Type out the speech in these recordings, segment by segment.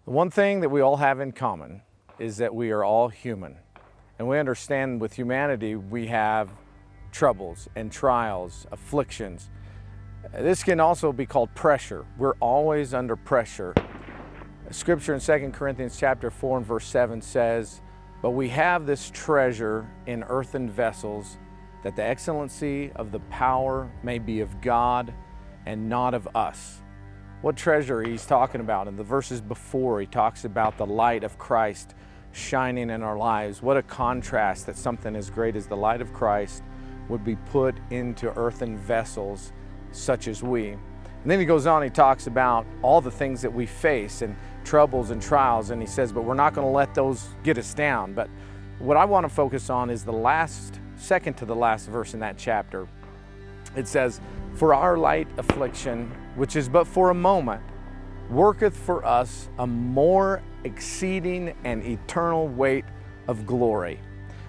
The one thing that we all have in common is that we are all human. And we understand with humanity we have troubles and trials, afflictions. This can also be called pressure. We're always under pressure. Scripture in 2 Corinthians chapter 4 and verse 7 says, "But we have this treasure in earthen vessels, that the excellency of the power may be of God and not of us." What treasure he's talking about? In the verses before, he talks about the light of Christ shining in our lives. What a contrast that something as great as the light of Christ would be put into earthen vessels such as we. And then he goes on, he talks about all the things that we face and troubles and trials, and he says, but we're not going to let those get us down. But what I want to focus on is the second to the last verse in that chapter. It says, "For our light affliction, which is but for a moment, worketh for us a more exceeding and eternal weight of glory."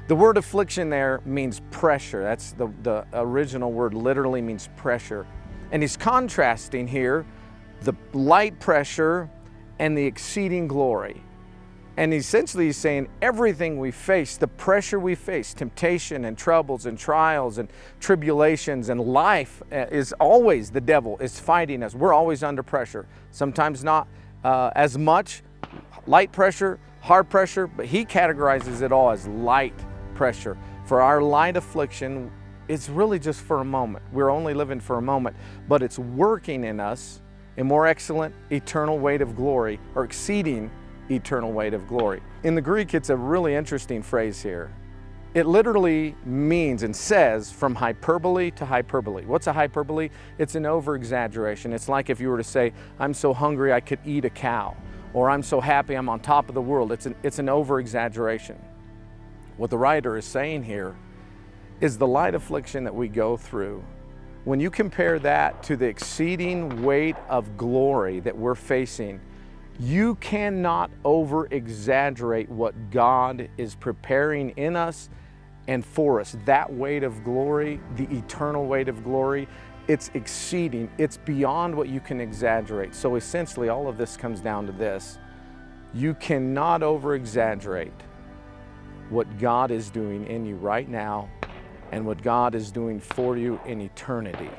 The word affliction there means pressure. That's the original word, literally means pressure. And he's contrasting here the light pressure and the exceeding glory. And essentially he's saying everything we face, the pressure we face, temptation and troubles and trials and tribulations and life is always, the devil is fighting us. We're always under pressure. Sometimes not as much light pressure, hard pressure, but he categorizes it all as light pressure. For our light affliction, it's really just for a moment. We're only living for a moment, but it's working in us a more excellent eternal weight of glory, or exceeding eternal weight of glory. In the Greek, it's a really interesting phrase here. It literally means and says from hyperbole to hyperbole. What's a hyperbole? It's an over-exaggeration. It's like if you were to say, I'm so hungry I could eat a cow, or I'm so happy I'm on top of the world. It's an over-exaggeration. What the writer is saying here is the light affliction that we go through. When you compare that to the exceeding weight of glory that we're facing, you cannot over-exaggerate what God is preparing in us and for us. That weight of glory, the eternal weight of glory, it's exceeding, it's beyond what you can exaggerate. So essentially all of this comes down to this. You cannot over-exaggerate what God is doing in you right now and what God is doing for you in eternity.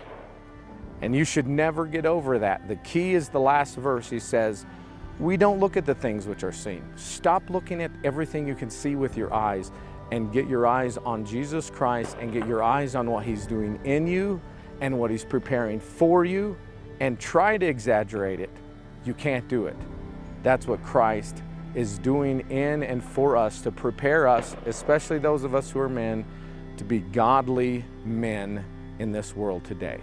And you should never get over that. The key is the last verse. He says, we don't look at the things which are seen. Stop looking at everything you can see with your eyes and get your eyes on Jesus Christ and get your eyes on what He's doing in you and what He's preparing for you, and try to exaggerate it. You can't do it. That's what Christ is doing in and for us to prepare us, especially those of us who are men, to be godly men in this world today.